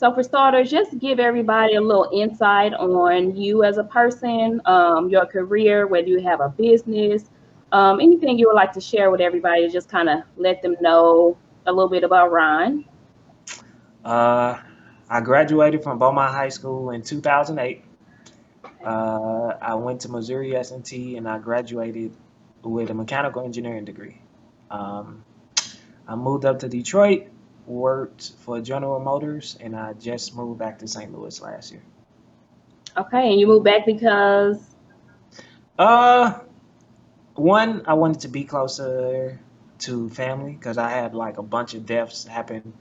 So for starters, just give everybody a little insight on you as a person, your career, whether you have a business, anything you would like to share with everybody to just kind of let them know a little bit about Ron. Uh, I graduated from Beaumont High School in 2008. I went to Missouri S&T and I graduated with a mechanical engineering degree. Um, I moved up to Detroit, worked for General Motors, and I just moved back to St. Louis last year. Okay, and you moved back because Uh, One, I wanted to be closer to family because I had like a bunch of deaths happen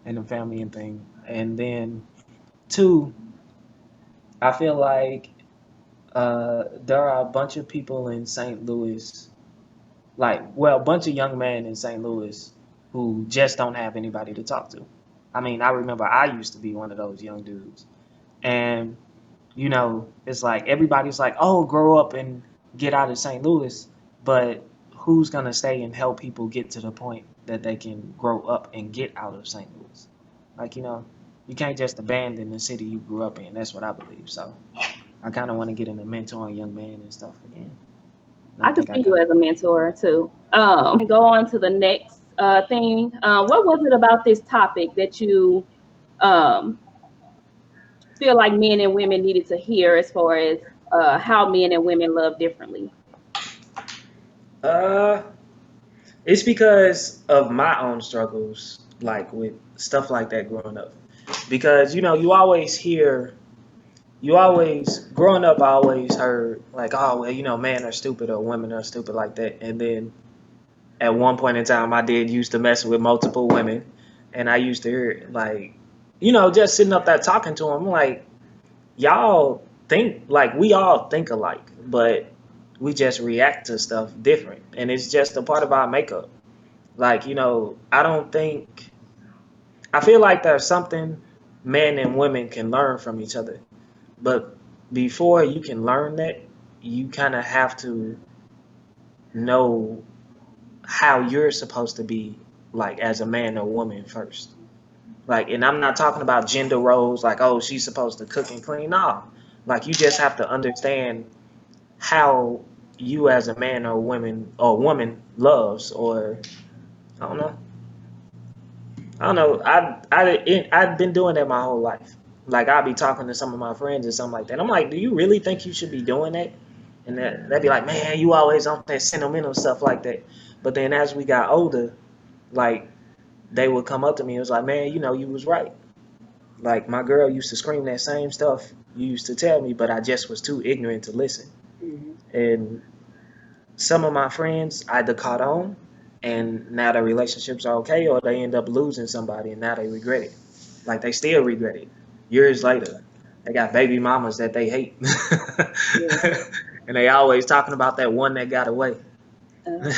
in the family and thing. And then two, I feel like there are a bunch of people in St. Louis, a bunch of young men in St. Louis who just don't have anybody to talk to. I mean, I remember I used to be one of those young dudes. And, it's like everybody's like, oh, grow up and get out of St. Louis. But who's going to stay and help people get to the point that they can grow up and get out of St. Louis? Like, you can't just abandon the city you grew up in. That's what I believe. So I kind of want to get into mentoring young men and stuff again. And I I could think I see you got it. as a mentor too. Go on to the next thing. What was it about this topic that you um, feel like men and women needed to hear as far as how men and women love differently? Uh, it's because of my own struggles, like with stuff like that growing up. Because you always growing up, I always heard like, oh well, men are stupid or women are stupid like that. And then at one point in time, I did used to mess with multiple women, and I used to hear like, just sitting up there talking to them, like y'all think like we all think alike, but we just react to stuff different, and it's just a part of our makeup. Like, I feel like there's something men and women can learn from each other. But before you can learn that, you kind of have to know how you're supposed to be, like as a man or woman first. Like, and I'm not talking about gender roles, like, oh, she's supposed to cook and clean. No, like you just have to understand how you as a man or woman loves, or I don't know. I don't know. I've been doing that my whole life. Like I'll be talking to some of my friends or something like that. I'm like, do you really think you should be doing that? And they'd be like, man, you always on that sentimental stuff like that. But then as we got older, like they would come up to me and was like, man, you was right. Like my girl used to scream that same stuff you used to tell me, but I just was too ignorant to listen. Mhm. And some of my friends either caught on and now their relationships are okay, or they end up losing somebody and now they regret it. Like they still regret it years later. They got baby mamas that they hate. Yeah. And they always talking about that one that got away. Uh,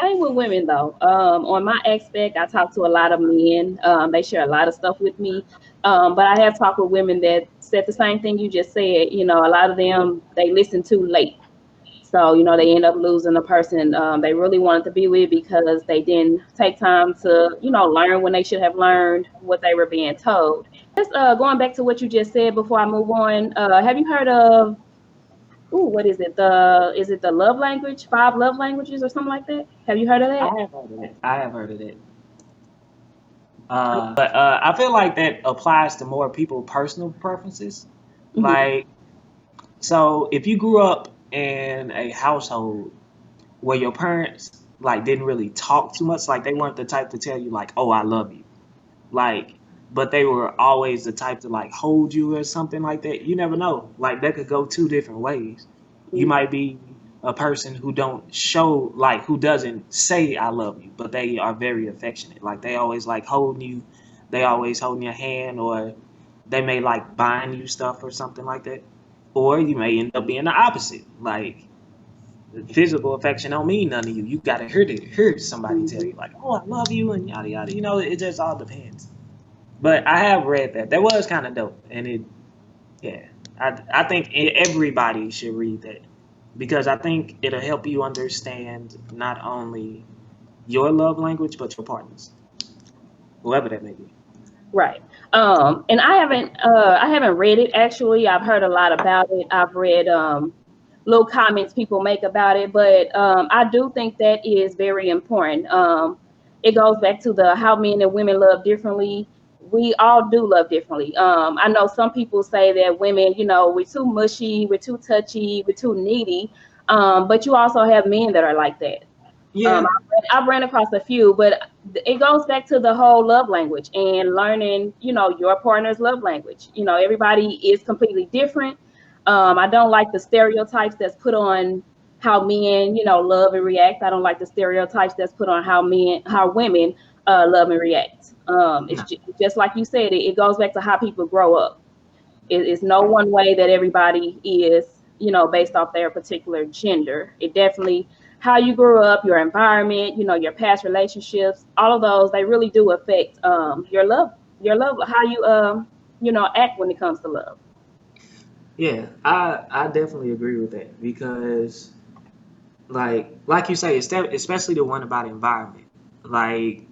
Same with women though. On my aspect, I talk to a lot of men. They share a lot of stuff with me. But I have talked with women that said the same thing you just said. You know, a lot of them they listen too late. So, you know, they end up losing the person they really wanted to be with because they didn't take time to, you know, learn when they should have learned what they were being told. Just going back to what you just said before I move on, have you heard of, ooh, what is it? Is it the love language, five love languages or something like that? Have you heard of I that? have heard of it. I have heard of it. But I feel like that applies to more people' personal preferences. Hmm. Like, so if you grew up in a household where your parents like didn't really talk too much, like they weren't the type to tell you like, "Oh, I love you," like, but they were always the type to like hold you or something like that. You never know. Like that could go two different ways. You might be a person who don't show like who doesn't say I love you, but they are very affectionate. Like they always like holding you, they always holding your hand, or they may like buying you stuff or something like that. Or you may end up being the opposite. Like physical affection don't mean nothing to you. You gotta hear somebody tell Hmm. you like, "Oh, I love you," and yada yada. It just all depends. But I have read that. That was kind of dope, and yeah, I think everybody should read that because I think it'll help you understand not only your love language but your partner's, whoever that may be. Right. And I haven't read it actually. I've heard a lot about it. I've read little comments people make about it, but I do think that is very important. It goes back to the how men and women love differently. We all do love differently. I know some people say that women, we're too mushy, we're too touchy, we're too needy. But you also have men that are like that. Yeah, I've ran across a few, but it goes back to the whole love language and learning, your partner's love language. Everybody is completely different. I don't like the stereotypes that's put on how men, love and react. I don't like the stereotypes that's put on how women love and react. It's no, just like you said, it goes back to how people grow up. It's no one way that everybody is, based off their particular gender. It definitely how you grew up, your environment, your past relationships, all of those, they really do affect your love, how you act when it comes to love. yeah, I definitely agree with that because like you say, especially the one about environment. Like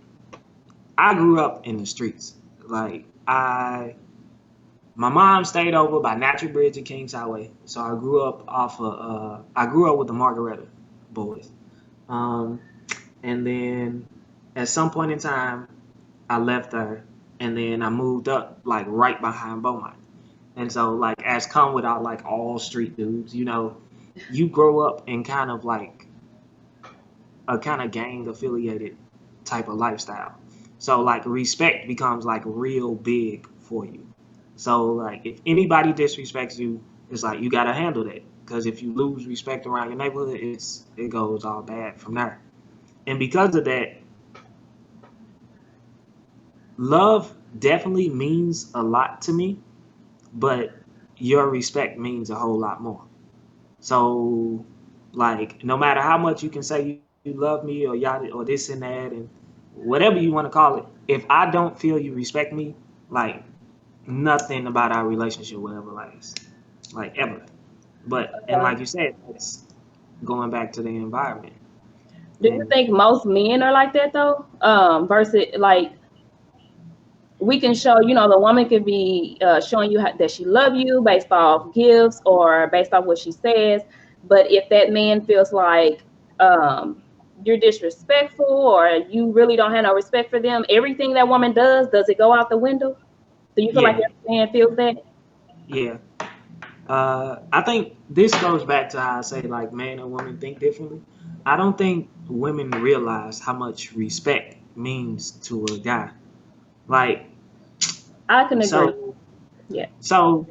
I grew up in the streets. Like my mom stayed over by Natural Bridge and Kings Highway, so I grew up with the Margaretta boys. Um, and then at some point in time, I left there, and then I moved up like right behind Beaumont. And so like as come without like all street dudes, you grow up in kind of like a kind of gang affiliated type of lifestyle. So like respect becomes like real big for you. So like if anybody disrespects you, it's like you gotta handle that. Because if you lose respect around your neighborhood, it goes all bad from there. And because of that, love definitely means a lot to me, but your respect means a whole lot more. So like no matter how much you can say you love me or yada or this and that and whatever you want to call it, if I don't feel you respect me, like nothing about our relationship will ever last. Like ever. And Uh, like you said, it's going back to the environment. do you And think most men are like that though? Versus like we can show, the woman could be showing you that she love you based off gifts or based off what she says. But if that man feels like you're disrespectful or you really don't have no respect for them, everything that woman does it go out the window? Do you feel like yeah, every man feels that? yeah. I think this goes back to how I say like man and woman think differently. I don't think women realize how much respect means to a guy. Like I can agree. so Yeah. so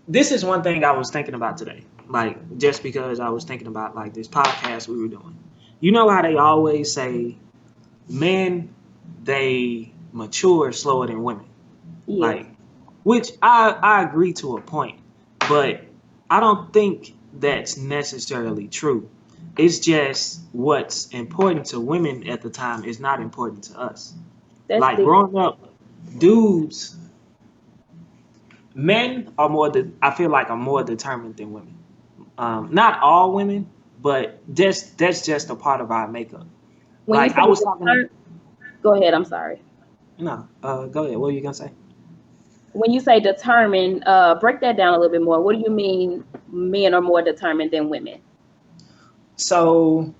this is one thing I was thinking about today. Like just because I was thinking about like this podcast we were doing. You know how they always say men they mature slower than women. Yes. Like which I agree to a point, but I don't think that's necessarily true. It's just what's important to women at the time is not important to us. That's Like deep. growing up, dudes, men are I feel like are more determined than women. Not all women, but that's just a part of our makeup. When you Like say I was talking to, determined, go ahead, I'm sorry. no, go ahead. What were you gonna say? When you say determined, break that down a little bit more. What do you mean men are more determined than women? So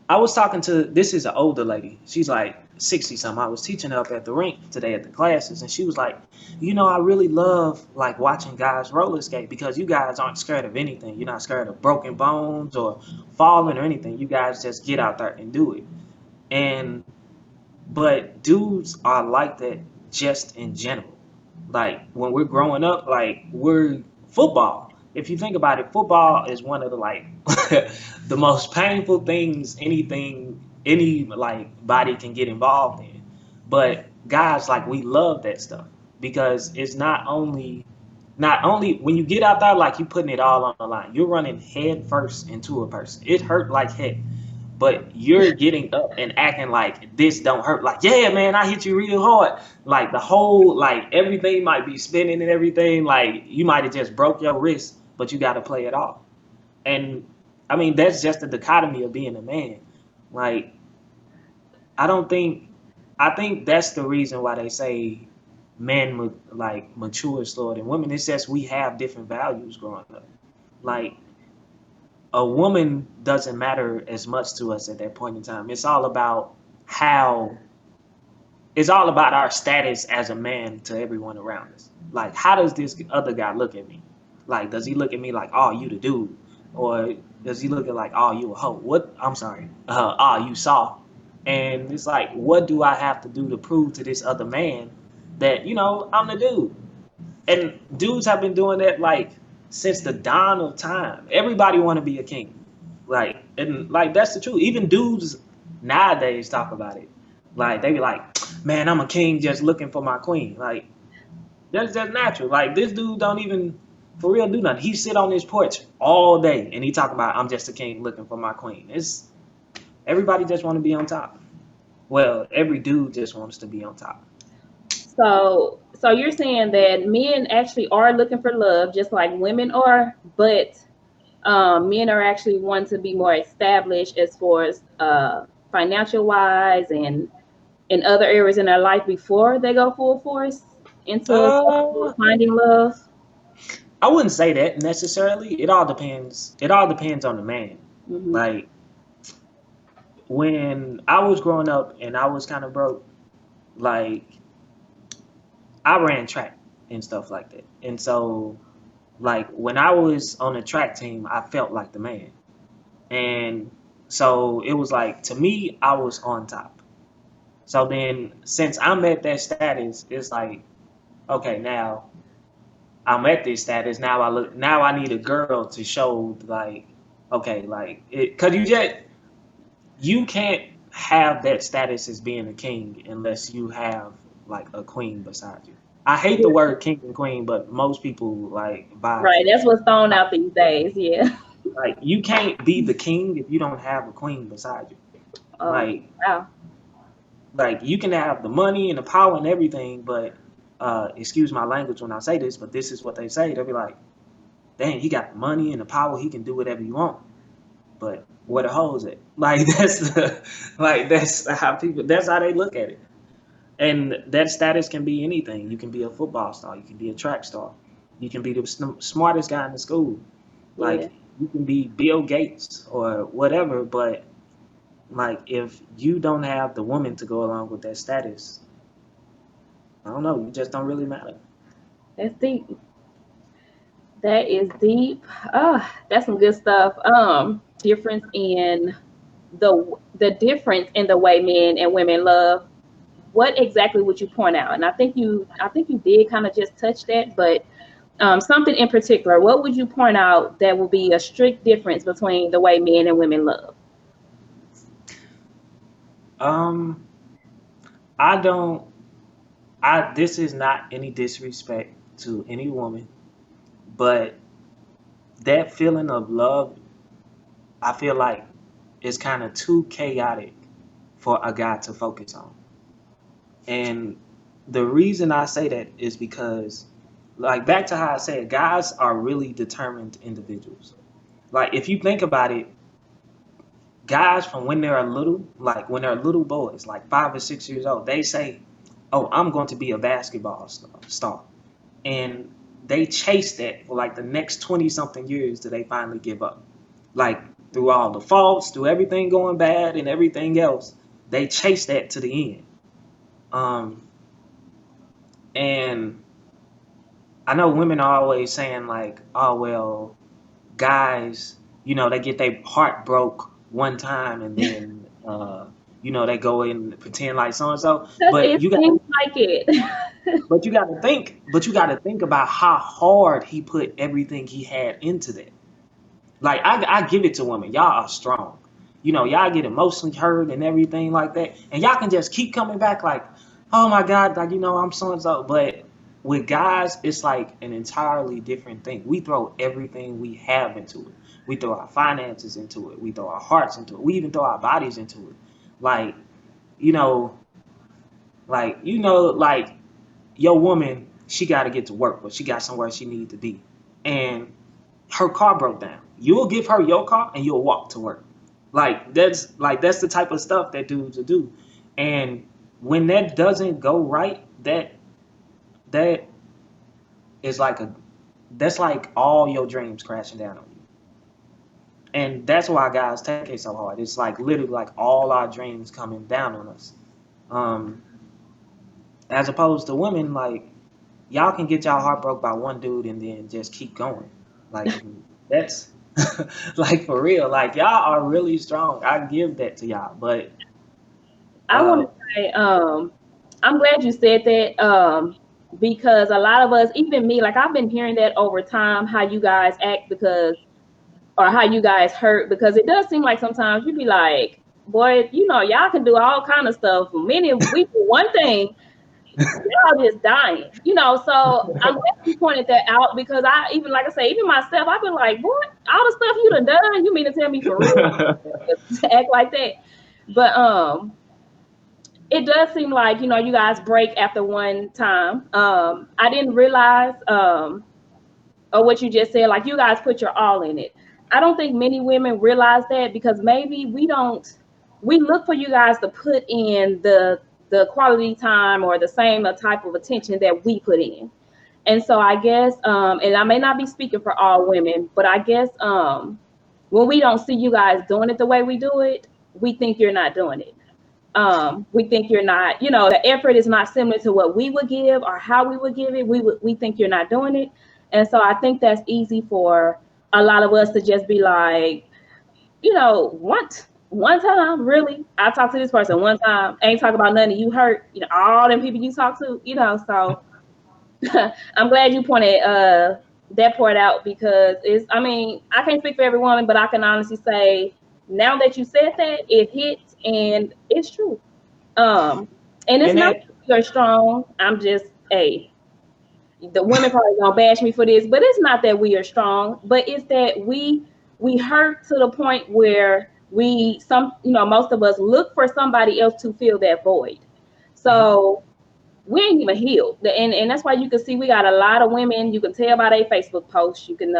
I was talking to this is an older lady. She's like 60 something. I was teaching her up at the rink today at the classes, and she was like, I really love like watching guys roller skate because you guys aren't scared of anything. You're not scared of broken bones or falling or anything. You guys just get out there and do it. And but dudes are like that just in general. Like when we're growing up, like we're football. If you think about it, football is one of the like the most painful things any like body can get involved in. But guys, like we love that stuff because it's not only when you get out there, like you putting it all on the line. You're running head first into a person. It hurt like heck, but you're getting up and acting like this don't hurt. Like, yeah, man, I hit you real hard. Like the whole, like everything might be spinning and everything. Like you might have just broke your wrist, but you got to play it off. And I mean, that's just the dichotomy of being a man. Like, I don't think, I think that's the reason why they say men like mature slower than women. It's just we have different values growing up. Like a woman doesn't matter as much to us at that point in time. How it's all about our status as a man to everyone around us. Like, how does this other guy look at me? Like, does he look at me like, oh, you the dude? Or does he look at like, oh, you a hoe? What? I'm sorry. Oh, you soft. And it's like, what do I have to do to prove to this other man that, I'm the dude? And dudes have been doing that like since the dawn of time. Everybody want to be a king. And that's the truth. Even dudes nowadays talk about it. Like they be like, man, I'm a king just looking for my queen. Like that's just natural. Like this dude don't even for real do nothing. He sit on his porch all day and he talk about I'm just a king looking for my queen. It's everybody just want to be on top. Well, every dude just wants to be on top. So you're saying that men actually are looking for love, just like women are, but men are actually wanting to be more established as far as financial wise and in other areas in their life before they go full force into Uh, finding love. I wouldn't say that necessarily. It all depends. It all depends on the man. Hmm. Like when I was growing up and I was kind of broke, like I ran track and stuff like that. And so like when I was on the track team, I felt like the man. And so it was like to me, I was on top. So then since I'm at that status, it's like, okay, now I'm at this status. Now I need a girl to show like, okay, like it, cause you can't have that status as being a king unless you have like a queen beside you. I hate the word king and queen, but most people like vibe Right, with it. that's what's thrown out these days. Yeah. Like you can't be the king if you don't have a queen beside you. Oh, Like wow. like you can have the money and the power and everything, but excuse my language when I say this, but this is what they say. They'll be like, dang, he got the money and the power, he can do whatever you want. But where the hoes at? Like that's how they look at it. And that status can be anything. You can be a football star, you can be a track star, you can be the smartest guy in the school. Yeah. Like you can be Bill Gates or whatever, but like if you don't have the woman to go along with that status, I don't know, you just don't really matter. That's deep. That is deep. That's some good stuff. Difference in the difference in the way men and women love. What exactly would you point out? And I think you did kind of just touch that, but something in particular. What would you point out that will be a strict difference between the way men and women love? Um, I don't. I This is not any disrespect to any woman, but that feeling of love, I feel like is kind of too chaotic for a guy to focus on. And the reason I say that is because, like, back to how I said, guys are really determined individuals. Like, if you think about it, guys from when they're little, like when they're little boys, like 5 or 6 years old, they say, "Oh, I'm going to be a basketball star," and they chase that for like the next 20 something years till they finally give up. Like through all the faults, through everything going bad and everything else, they chase that to the end. Um, and I know women are always saying like, "Oh well, guys, they get their heart broke one time and then they go and pretend like so and so." Because But it you got seems like it. but you got to think about how hard he put everything he had into that. Like I give it to women. Y'all are strong. Y'all get emotionally hurt and everything like that. And y'all can just keep coming back like, oh my God, like I'm so and so. But with guys, it's like an entirely different thing. We throw everything we have into it. We throw our finances into it. We throw our hearts into it. We even throw our bodies into it. Like, you know, like your woman, she gotta get to work, but she got somewhere she needs to be. And her car broke down. You'll give her your car and you'll walk to work. That's the type of stuff that dudes will do. And when that doesn't go right, that that is like that's like all your dreams crashing down on you. And that's why guys take it so hard. It's like literally like all our dreams coming down on us. Um, as opposed to women, like y'all can get y'all heart broke by one dude and then just keep going. Like that's like for real. Like y'all are really strong. I give that to y'all. But I want to say, I'm glad you said that, because a lot of us, even me, like I've been hearing that over time, how you guys act because, or how you guys hurt, because it does seem like sometimes you be like, boy, y'all can do all kind of stuff. Many we do one thing, y'all just dying, So I'm glad you pointed that out, because I even, like I say, even myself, I've been like, what? All the stuff you done? You mean to tell me for real to act like that? But it does seem like you guys break after one time. I didn't realize, or what you just said, like you guys put your all in it. I don't think many women realize that, because maybe we look for you guys to put in the quality time or the same type of attention that we put in. And so I guess, and I may not be speaking for all women, but I guess when we don't see you guys doing it the way we do it, we think you're not doing it. We think you're not, the effort is not similar to what we would give or how we would give it. We think you're not doing it. And so I think that's easy for a lot of us to just be like, one time, really, I talked to this person one time, ain't talk about nothing, you hurt, all them people you talk to, so I'm glad you pointed that part out, because I can't speak for every woman, but I can honestly say, now that you said that, it hits and it's true. And it's and not that that you're strong. I'm just the women probably gonna bash me for this, but it's not that we are strong, but it's that we hurt to the point where most of us look for somebody else to fill that void. So we ain't even healed. And that's why you can see we got a lot of women. You can tell by their Facebook posts. You can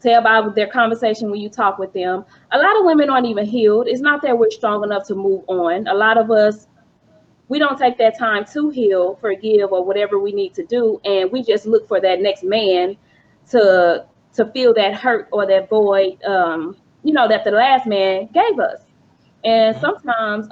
tell by their conversation when you talk with them. A lot of women aren't even healed. It's not that we're strong enough to move on. A lot of us, we don't take that time to heal, forgive, or whatever we need to do. And we just look for that next man to feel that hurt or that void, that the last man gave us. And sometimes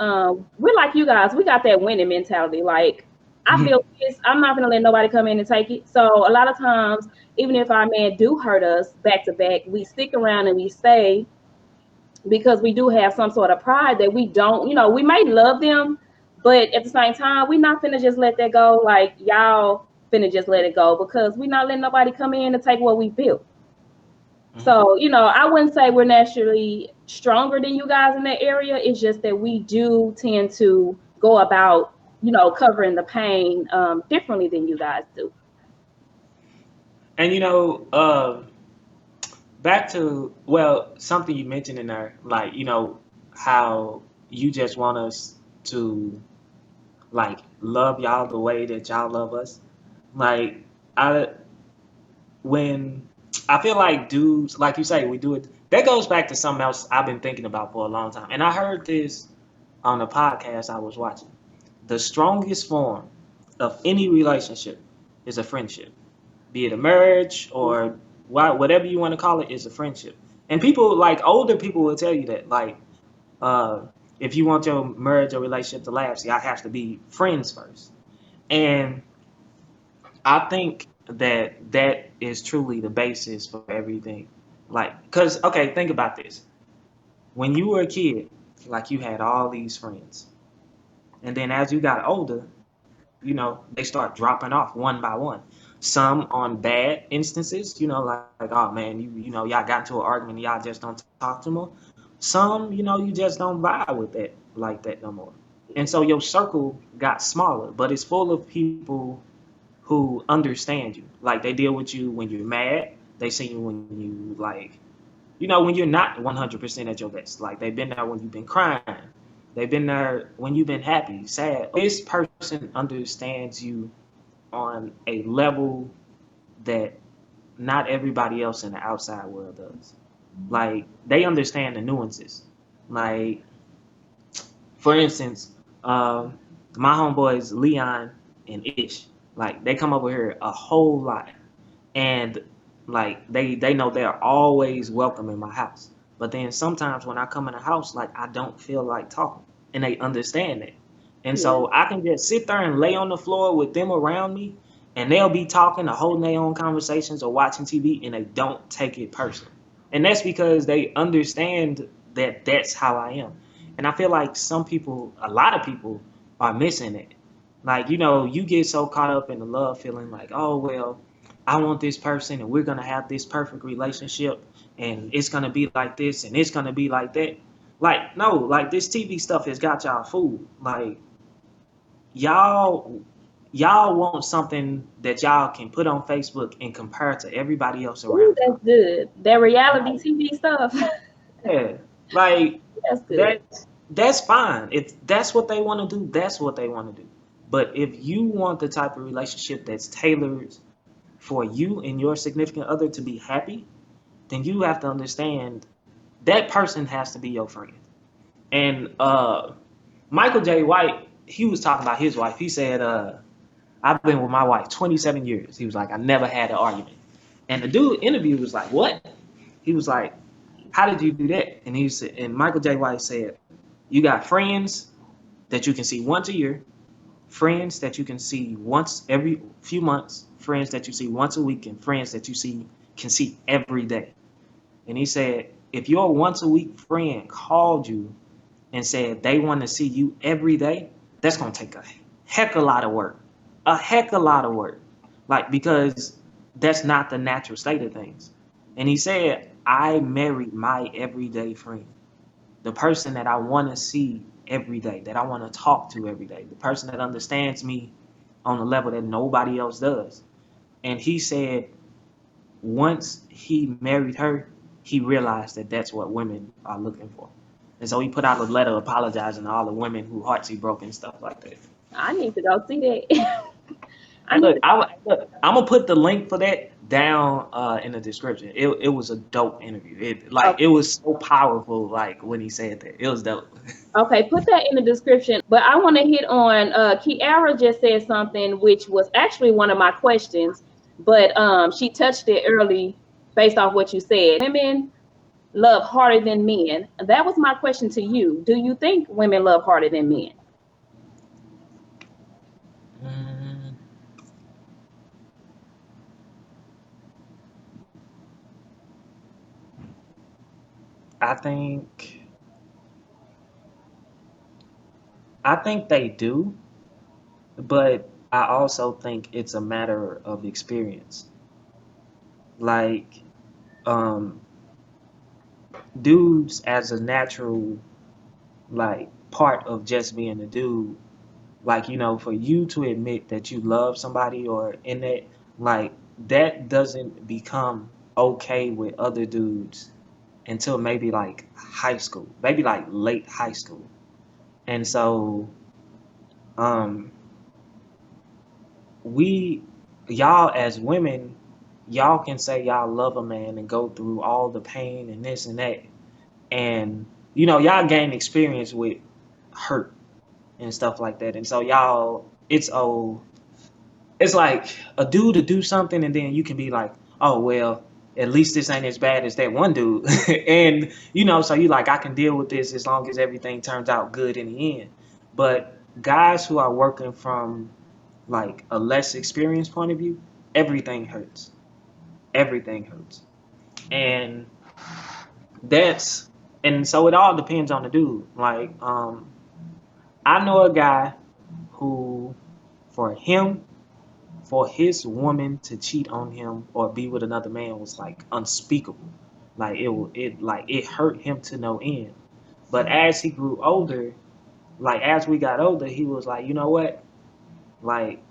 we're like you guys, we got that winning mentality. Like, I feel this, I'm not gonna let nobody come in and take it. So a lot of times, even if our man do hurt us back to back, we stick around and we stay, because we do have some sort of pride that we don't, we might love them, but at the same time, we not finna just let that go. Like, y'all finna just let it go, because we not letting nobody come in to take what we built. So, I wouldn't say we're naturally stronger than you guys in that area. It's just that we do tend to go about, covering the pain differently than you guys do. And back to, well, something you mentioned in there, like, how you just want us to like love y'all the way that y'all love us. Like, I when I feel like dudes, like you say, we do it. That goes back to something else I've been thinking about for a long time. And I heard this on a podcast I was watching. The strongest form of any relationship is a friendship, be it a marriage or whatever you want to call it, is a friendship. And people, like older people, will tell you that, like, uh, if you want your marriage or relationship to last, y'all have to be friends first. And I think that that is truly the basis for everything. Like, because, okay, think about this. When you were a kid, like, you had all these friends. And then as you got older, they start dropping off one by one. Some on bad instances, like, oh man, y'all got into an argument, y'all just don't talk no more. Some, you just don't vibe with that like that no more. And so your circle got smaller, but it's full of people who understand you. Like, they deal with you when you're mad. They see you when you like, when you're not 100% at your best. Like, they've been there when you've been crying. They've been there when you've been happy, sad. This person understands you on a level that not everybody else in the outside world does. Like, they understand the nuances. Like, for instance, my homeboys Leon and Ish. Like they come over here a whole lot, and like they know they're always welcome in my house. But then sometimes when I come in the house, like I don't feel like talking, and they understand that. And Yeah. so I can just sit there and lay on the floor with them around me, and they'll be talking or holding their own conversations or watching TV, and they don't take it personal. And that's because they understand that that's how I am. And I feel like some people, a lot of people, are missing it. Like, you get so caught up in the love feeling like, oh, well, I want this person and we're going to have this perfect relationship and it's going to be like this and it's going to be like that. Like, no, like this TV stuff has got y'all fooled. Like, y'all y'all want something that y'all can put on Facebook and compare to everybody else Ooh, around that's y'all. good. That reality Like, TV stuff. yeah, like That's good. that that's fine. If that's what they want to do, that's what they want to do. But if you want the type of relationship that's tailored for you and your significant other to be happy, then you have to understand that person has to be your friend. And Michael J. White, he was talking about his wife. He said, I've been with my wife 27 years. He was like, I never had an argument. And the dude interview was like, what? He was like, how did you do that? And he said, and Michael J. White said, you got friends that you can see once a year, friends that you can see once every few months, friends that you see once a week, and friends that you see can see every day. And he said, if your once a week friend called you and said they want to see you every day, that's gonna take a heck of a lot of work. A heck of a lot of work. Like, because that's not the natural state of things. And he said, I married my everyday friend, the person that I want to see every day, that I want to talk to every day, the person that understands me on a level that nobody else does. And he said, once he married her, he realized that that's what women are looking for. And so he put out a letter apologizing to all the women who hearts he broke and stuff like that. I need to go see that. I And need look, to. I'm gonna put the link for that down in the description. It was a dope interview. Okay, It was so powerful. Like when he said that, it was dope. okay, put that in the description. But I want to hit on Kiara just said something which was actually one of my questions, but she touched it early based off what you said. Women love harder than men. That was my question to you. Do you think women love harder than men? Mm, I think I think they do, but I also think it's a matter of experience. Like, um, dudes as a natural like part of just being a dude, like for you to admit that you love somebody or in that, like, that doesn't become okay with other dudes until maybe like high school, maybe like late high school. And so um we y'all as women, y'all can say y'all love a man and go through all the pain and this and that, and y'all gain experience with hurt and stuff like that. And so y'all, it's like a dude to do something, and then you can be like, oh well, at least this ain't as bad as that one dude, and so you like, I can deal with this as long as everything turns out good in the end. But guys who are working from like a less experienced point of view, everything hurts. Everything hurts, and that's and so it all depends on the dude. Like, I know a guy who, for him, for his woman to cheat on him or be with another man was like unspeakable. Like it hurt him to no end. But as he grew older, like as we got older, he was like, you know what? Like,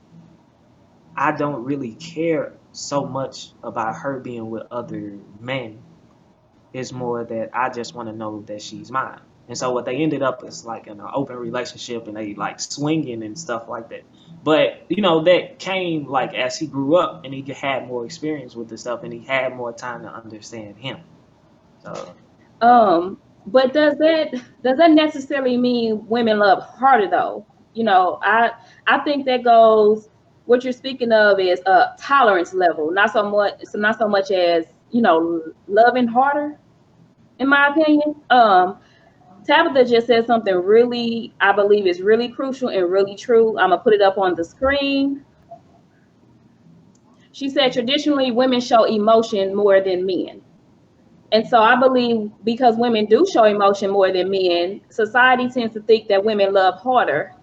I don't really care so much about her being with other men. It's more that I just want to know that she's mine. And so what they ended up is like in an open relationship, and they like swinging and stuff like that. But that came like as he grew up and he had more experience with the stuff and he had more time to understand him. So But does that necessarily mean women love harder though? I think that goes. what you're speaking of is a tolerance level, not so much as, you know, loving harder, in my opinion. Tabitha just said something really, I believe is really crucial and really true. I'm gonna put it up on the screen. She said traditionally women show emotion more than men. And so I believe because women do show emotion more than men, society tends to think that women love harder.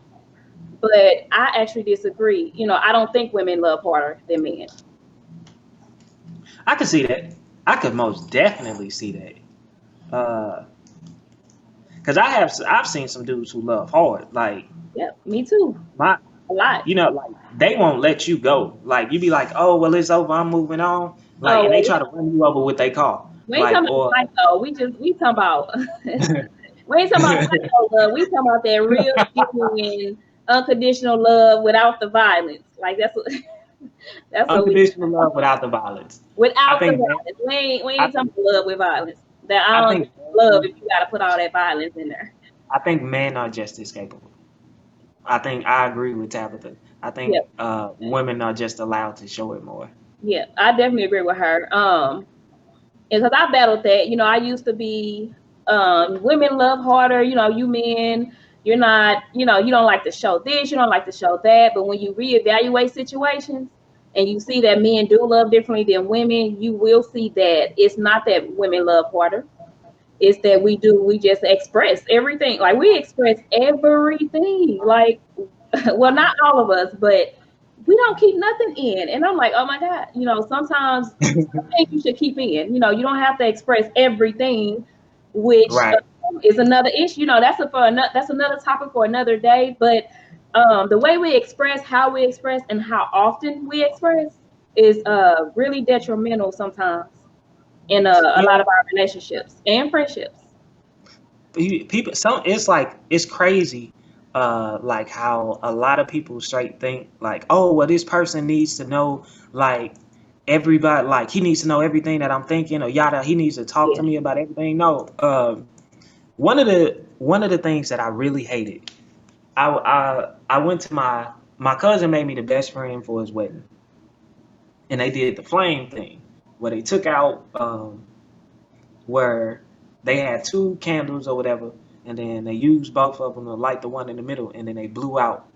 But I actually disagree. You know, I don't think women love harder than men. I could see that. I could most definitely see that. Because I've seen some dudes who love hard. Like Yep, me too. my A lot. you know, like they won't let you go. Like you be like, oh well, it's over. I'm moving on. Like, Oh, and they wait. try to run you over with their car. We ain't Like, talking about or fight though. We talking about we ain't talking about psycho love. We talking about that real genuine unconditional love without the violence. Like that's what that's what we unconditional love without the violence. I without the think that. violence. We I ain't talking think. about love with violence. That I I don't think. understand love if you gotta put all that violence in there. I think men are just as capable. I think I agree with Tabitha. I think Yeah, women are just allowed to show it more. yeah. I definitely agree with her. And because I battled that, you know, I used to be women love harder, you know, you men, you're not, you know, you don't like to show this, you don't like to show that. But when you reevaluate situations and you see that men do love differently than women, you will see that it's not that women love harder. It's that we just express everything. Like we express everything. Like, well, not all of us, but we don't keep nothing in. And I'm like, oh my God, you know, sometimes some things you should keep in. You know, you don't have to express everything, which Right. is another issue. You know, that's another topic for another day. But the way we express, how we express, and how often we express is really detrimental sometimes in a Yeah. lot of our relationships and friendships. People, some it's like it's crazy. Like how a lot of people straight think like, oh, well, this person needs to know like everybody, like he needs to know everything that I'm thinking or yada. He needs to talk Yeah. to me about everything. No. One of the things that I really hated. I went to my cousin made me the best friend for his wedding, and they did the flame thing where they took out where they had two candles or whatever, and then they used both of them to light the one in the middle, and then they blew out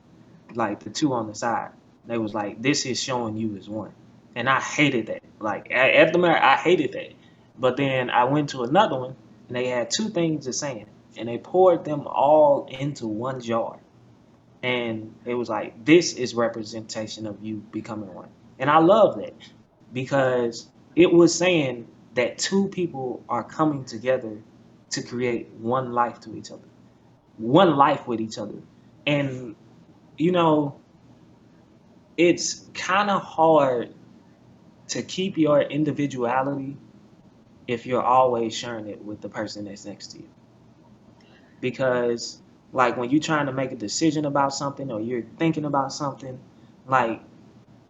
like the two on the side. They was like, "This is showing you as one," and I hated that. Like at the marriage, I hated that. But then I went to another one, and they had two things the same, and they poured them all into one jar, and it was like, "This is representation of you becoming one," and I love that because it was saying that two people are coming together to create one life to each other, one life with each other. And, you know, it's kind of hard to keep your individuality if you're always sharing it with the person that's next to you. Because, like, when you're trying to make a decision about something or you're thinking about something, like,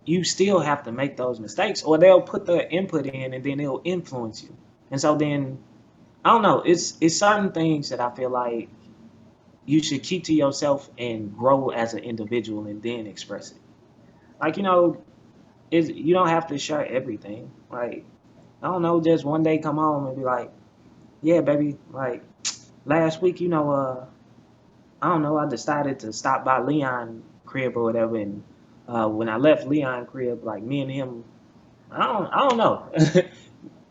you still have to make those mistakes or they'll put their input in and then it'll influence you. And so then I don't know, it's certain things that I feel like you should keep to yourself and grow as an individual and then express it. Like, is you don't have to share everything. Like, I don't know, just one day come home and be like, yeah, baby, like last week, I don't know, I decided to stop by Leon crib or whatever, and when I left Leon crib, like me and him, I don't know.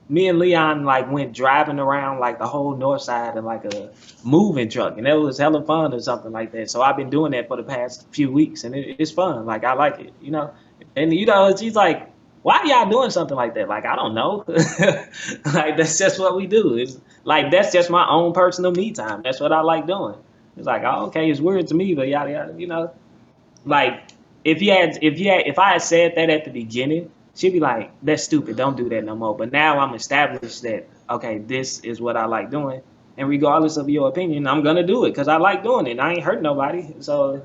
Me and Leon like went driving around like the whole north side in like a moving truck, and it was hella fun or something like that. So I've been doing that for the past few weeks, and it's fun. Like I like it. And she's like, "Why are y'all doing something like that?" Like I don't know. Like that's just what we do. It's like that's just my own personal me time. That's what I like doing. It's like, oh, okay, it's weird to me, but yada yada. Like if I had said that at the beginning, she'd be like, "That's stupid. Don't do that no more." But now I'm established that okay, this is what I like doing, and regardless of your opinion, I'm gonna do it because I like doing it. I ain't hurt nobody, so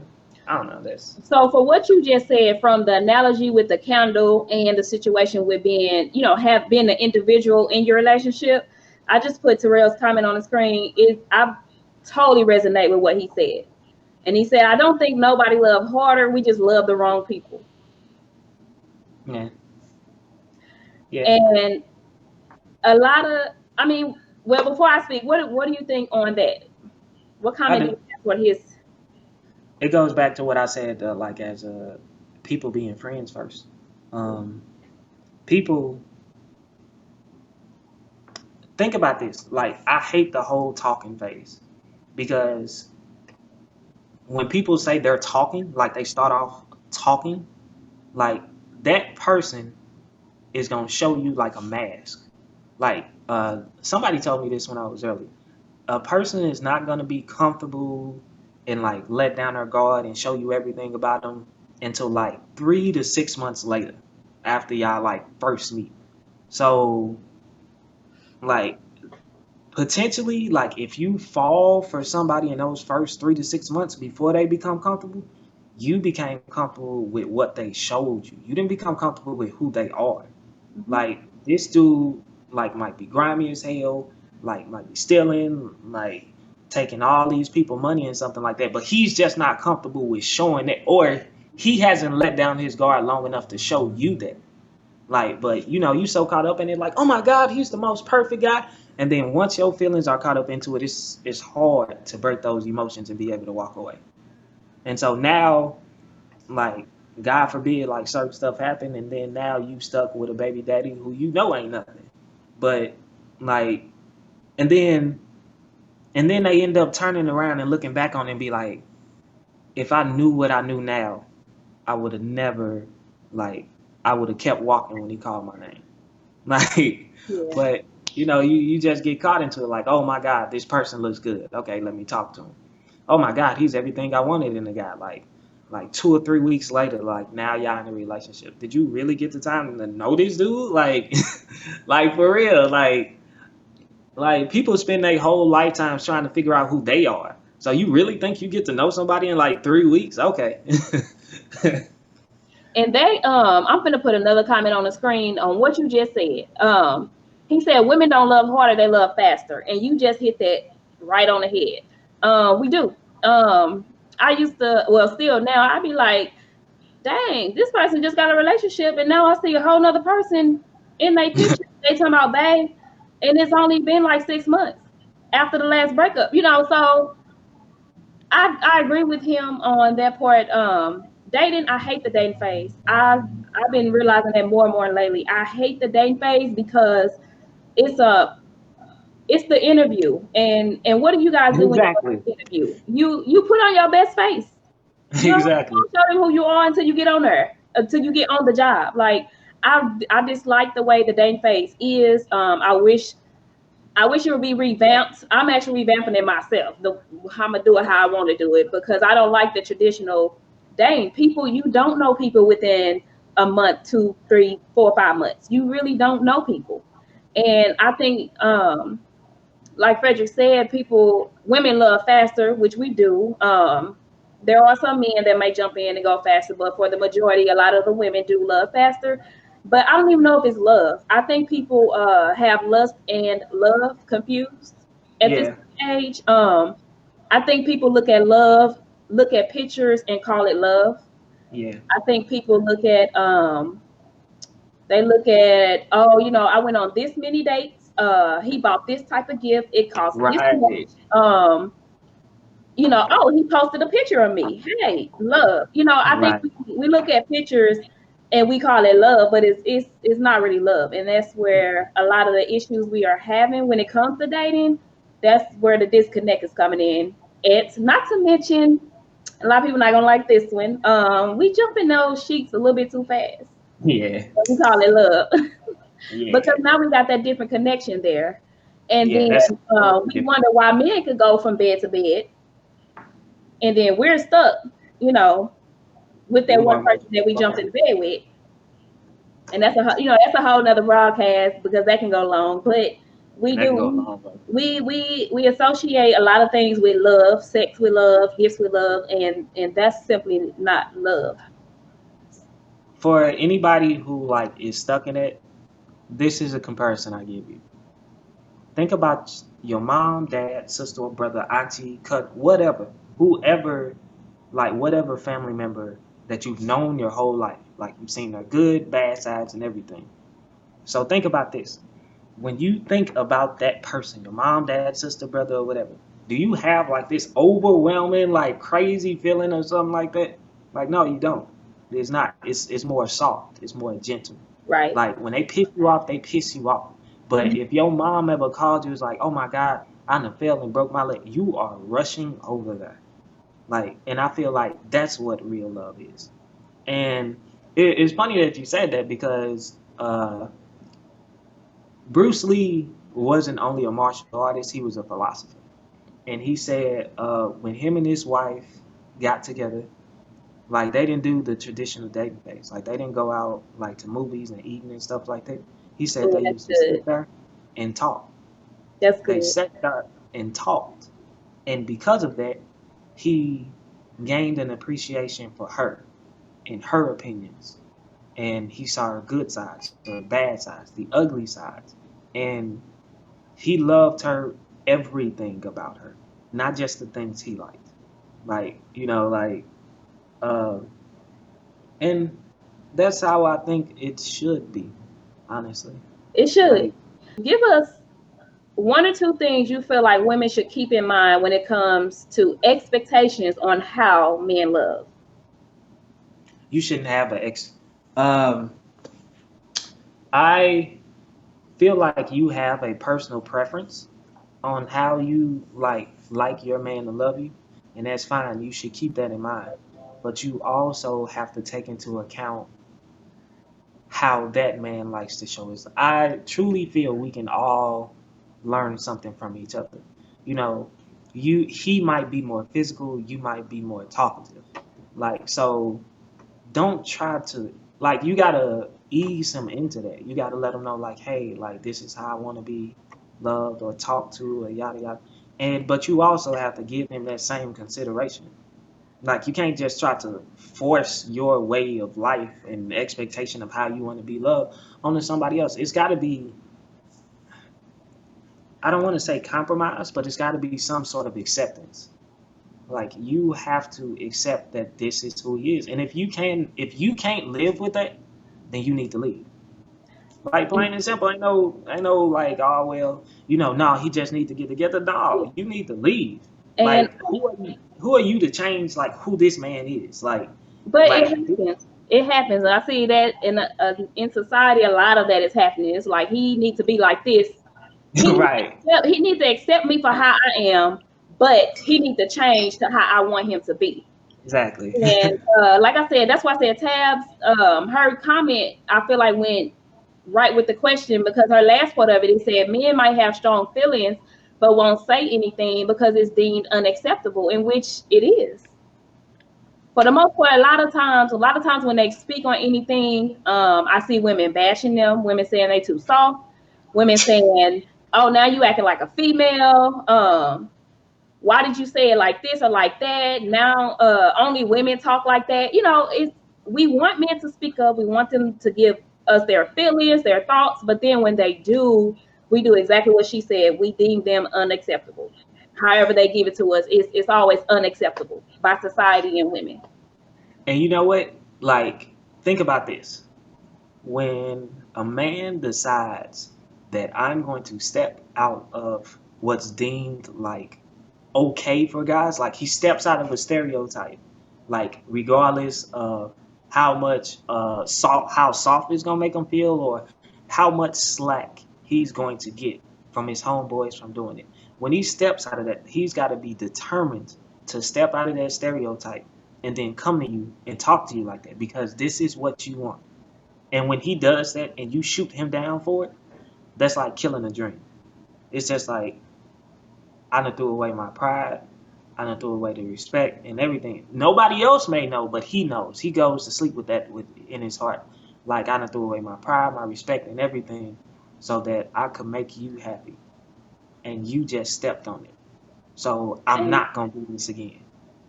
I don't know. That's So for what you just said, from the analogy with the candle and the situation with being, you know, have been an individual in your relationship, I just put Terrell's comment on the screen. I totally resonate with what he said. And he said, I don't think nobody love harder. We just love the wrong people. Yeah. Yeah. And a lot of, I mean, well, before I speak, what do you think on that? What I comment do do. you have for his? It goes back to what I said, like as people being friends first. People think about this. Like I hate the whole talking phase because when people say they're talking, like they start off talking, like that person is gonna show you like a mask. Like somebody told me this when I was early. A person is not gonna be comfortable and like let down their guard and show you everything about them until like 3 to 6 months later, after y'all like first meet. So like potentially, like if you fall for somebody in those first 3 to 6 months before they become comfortable, you became comfortable with what they showed you. You didn't become comfortable with who they are. Mhm. Like this dude, like might be grimy as hell, like might be stealing, like taking all these people money and something like that. But he's just not comfortable with showing it, or he hasn't let down his guard long enough to show you that. Like, but you know, you so caught up in it, like, oh my God, he's the most perfect guy. And then once your feelings are caught up into it, it's hard to break those emotions and be able to walk away. And so now, like, God forbid, like certain stuff happened, and then now you stuck with a baby daddy who you know ain't nothing. But like, and then they end up turning around and looking back on it and be like, if I knew what I knew now, I would have never, like, I would have kept walking when he called my name. Like, Yeah. but you know, you just get caught into it. Like, oh my God, this person looks good. Okay, let me talk to him. Oh my God, he's everything I wanted in a guy. Like 2 or 3 weeks later, like now y'all in a relationship. Did you really get the time to know this dude? Like, like for real. Like people spend their whole lifetimes trying to figure out who they are. So you really think you get to know somebody in like 3 weeks? Okay. And they, I'm gonna put another comment on the screen on what you just said. He said women don't love harder, they love faster, and you just hit that right on the head. We do. I used to, well, still now, I'd be like, dang, this person just got a relationship, and now I see a whole nother person in their picture. They talking about babe, and it's only been like 6 months after the last breakup, you know. So I agree with him on that part. Dating, I hate the dating phase. I've been realizing that more and more lately. I hate the dating phase because it's a it's the interview, and what do you guys do when you go to Exactly. the interview? You put on your best face. Exactly. You don't show them who you are until you get on there, until you get on the job. Like I dislike the way the dating phase is. I wish it would be revamped. I'm actually revamping it myself. I'm gonna do it how I want to do it because I don't like the traditional. Dang, people, you don't know people within a month, 2, 3, 4, 5 months. You really don't know people, and I think, like Frederick said, women love faster, which we do. There are some men that may jump in and go faster, but for the majority, a lot of the women do love faster. But I don't even know if it's love. I think people have lust and love confused at this Yeah. age. I think people look at pictures and call it love. Yeah. I think people they look at, oh, I went on this many dates. He bought this type of gift. It cost this much. Right. Oh, he posted a picture of me. Hey, love. I think Right. we look at pictures and we call it love, but it's not really love. And that's where a lot of the issues we are having when it comes to dating, that's where the disconnect is coming in. It's not to mention, a lot of people not gonna like this one. We jump in those sheets a little bit too fast. Yeah. We call it love. Because Yeah. now we got that different connection there. And Yeah. then That's totally we different. wonder why men could go from bed to bed, and then we're stuck, you know, with that one Woman. person that we jumped in bed with. And that's a whole nother broadcast because that can go long. But we That can go a do long way. we associate a lot of things with love, sex with love, gifts with love, and that's simply not love. For anybody who like is stuck in it, this is a comparison I give you. Think about your mom, dad, sister, or brother, auntie, cut, whatever, whoever, like whatever family member that you've known your whole life. Like you've seen her good, bad sides, and everything. So think about this. When you think about that person, your mom, dad, sister, brother, or whatever, do you have like this overwhelming, like crazy feeling or something like that? Like, no, you don't. It's not. It's more soft. It's more gentle. Right. Like when they piss you off, they piss you off. But if your mom ever called you, it's like, oh my God, I done fell and broke my leg. You are rushing over there. Like, and I feel like that's what real love is. And it's funny that you said that because Bruce Lee wasn't only a martial artist, he was a philosopher. And he said when him and his wife got together, like they didn't do the traditional dating phase. Like they didn't go out like to movies and eating and stuff like that. He said Oh, they that's used to good. sit there and talk. That's They good. sat there and talked. And because of that, he gained an appreciation for her and her opinions. And he saw her good sides, her bad sides, the ugly sides. And he loved her, everything about her, not just the things he liked. Like, uh, and that's how I think it should be, honestly. It should. Like, Give us one or two things you feel like women should keep in mind when it comes to expectations on how men love. you shouldn't have an ex. Um, I feel like you have a personal preference on how you like your man to love you, and that's fine. You should keep that in mind. But you also have to take into account how that man likes to show his. I truly feel we can all learn something from each other. You know, he might be more physical, you might be more talkative. Like so don't try to like you gotta ease him into that. You gotta let him know like, hey, like this is how I wanna be loved or talked to or yada yada. And but you also have to give him that same consideration. Like you can't just try to force your way of life and expectation of how you want to be loved onto somebody else. It's got to be, I don't want to say compromise, but it's got to be some sort of acceptance. Like you have to accept that this is who he is. And if you can't live with that, then you need to leave. Like plain and simple. I know like, oh well, no, he just need to get together. No, you need to leave. And Like who are you to change like who this man is? but it Like happens. It happens. I see that in society, a lot of that is happening. It's like he needs to be like this. right. He needs to accept me for how I am, but he needs to change to how I want him to be. Exactly. And like I said, that's why I said Tabs. Her comment I feel like went right with the question because her last part of it said men might have strong feelings but won't say anything because it's deemed unacceptable, in which it is. For the most part, a lot of times when they speak on anything, I see women bashing them, women saying they too soft, women saying, "Oh, now you acting like a female. Why did you say it like this or like that? Now only women talk like that." We want men to speak up. We want them to give us their feelings, their thoughts, but then when they do, we do exactly what she said. We deem them unacceptable. However they give it to us, it's always unacceptable by society and women. And you know what? Like, think about this. When a man decides that I'm going to step out of what's deemed like okay for guys, like he steps out of a stereotype, like regardless of how much how soft it's gonna make him feel or how much slack he's going to get from his homeboys from doing it. When he steps out of that, he's got to be determined to step out of that stereotype and then come to you and talk to you like that because this is what you want. And when he does that and you shoot him down for it, that's like killing a dream. It's just like I done threw away my pride. I done threw away the respect and everything. Nobody else may know, but he knows. He goes to sleep with that in his heart. Like I done threw away my pride, my respect, and everything, so that I could make you happy. And you just stepped on it. So I'm not gonna do this again.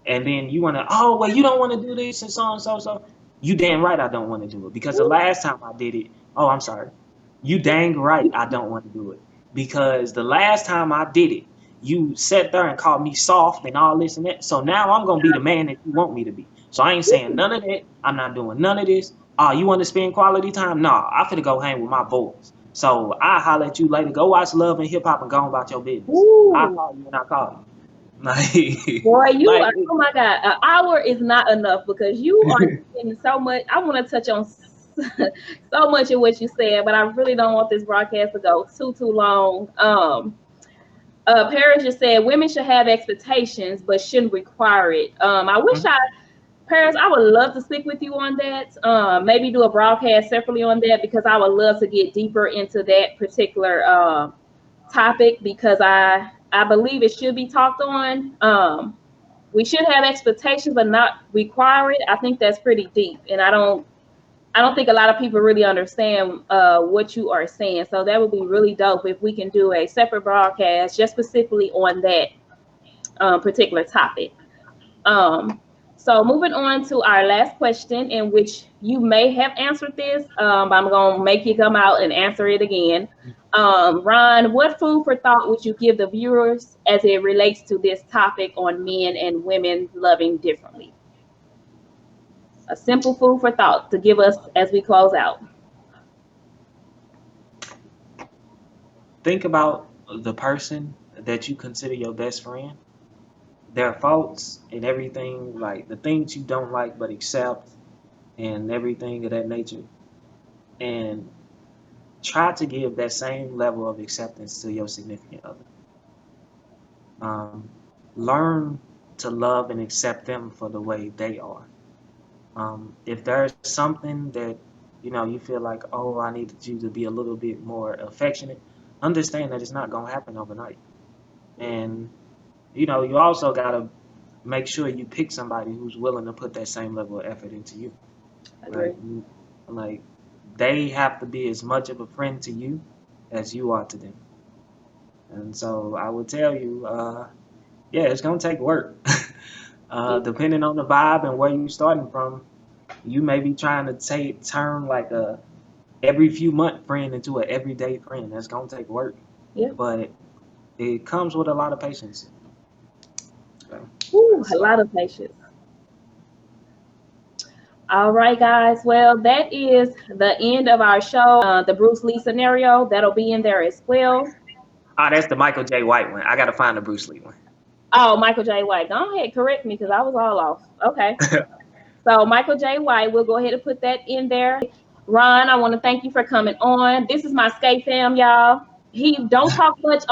And then you wanna, oh well, you don't want to do this and so and so so. You damn right I don't want to do it because the last time I did it, oh I'm sorry. You dang right I don't want to do it because the last time I did it, you sat there and called me soft and all this and that. So now I'm gonna be the man that you want me to be. So I ain't saying none of that. I'm not doing none of this. You want to spend quality time? Nah, I finna go hang with my boys. So I holler at you later. Go watch Love and Hip Hop and go on about your business. I'll Ooh. call you when I call you. Like, Boy, you like, are, oh my God, an hour is not enough because you are getting so much. I want to touch on so much of what you said, but I really don't want this broadcast to go too long. Paris just said women should have expectations, but shouldn't require it. I wish Paris, I would love to speak with you on that. Maybe do a broadcast separately on that because I would love to get deeper into that particular topic because I believe it should be talked on. We should have expectations, but not require it. I think that's pretty deep, and I don't think a lot of people really understand what you are saying. So that would be really dope if we can do a separate broadcast just specifically on that particular topic. So moving on to our last question, in which you may have answered this, but I'm going to make you come out and answer it again. Ron, what food for thought would you give the viewers as it relates to this topic on men and women loving differently? A simple food for thought to give us as we close out. think about the person that you consider your best friend, their faults and everything, like the things you don't like but accept and everything of that nature. And try to give that same level of acceptance to your significant other. Um, learn to love and accept them for the way they are. If there's something that you feel like, oh, I needed you to be a little bit more affectionate, understand that it's not gonna happen overnight. And you also gotta make sure you pick somebody who's willing to put that same level of effort into you. Agree. Like they have to be as much of a friend to you as you are to them. And so I would tell you, yeah, it's gonna take work. Depending on the vibe and where you're starting from, you may be trying to turn like a every few month friend into an everyday friend. That's gonna take work. Yeah. But it comes with a lot of patience. A lot of patience. All right, guys. Well, that is the end of our show. The Bruce Lee scenario, that'll be in there as well. That's the Michael J. White one. I gotta find the Bruce Lee one. Oh, Michael J. White. Go ahead, correct me because I was all off. Okay. So Michael J. White, we'll go ahead and put that in there. Ron, I want to thank you for coming on. This is my skate fam, y'all. He don't talk much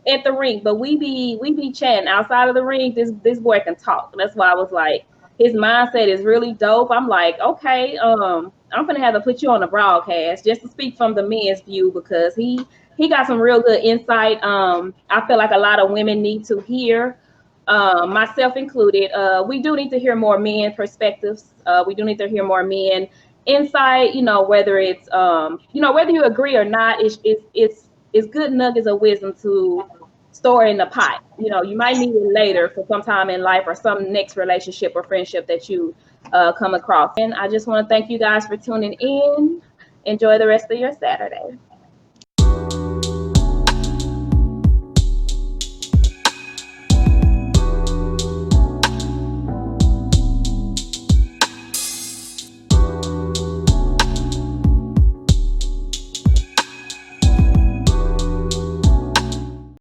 at the ring, but we be chatting outside of the ring. This boy can talk. That's why I was like, his mindset is really dope. I'm like, okay, I'm gonna have to put you on the broadcast just to speak from the men's view because he got some real good insight. I feel like a lot of women need to hear, myself included. We do need to hear more men perspectives. We do need to hear more men insight. Whether it's whether you agree or not, it's good nuggets of wisdom to store in the pot. You might need it later for some time in life or some next relationship or friendship that you come across. And I just want to thank you guys for tuning in. Enjoy the rest of your Saturday.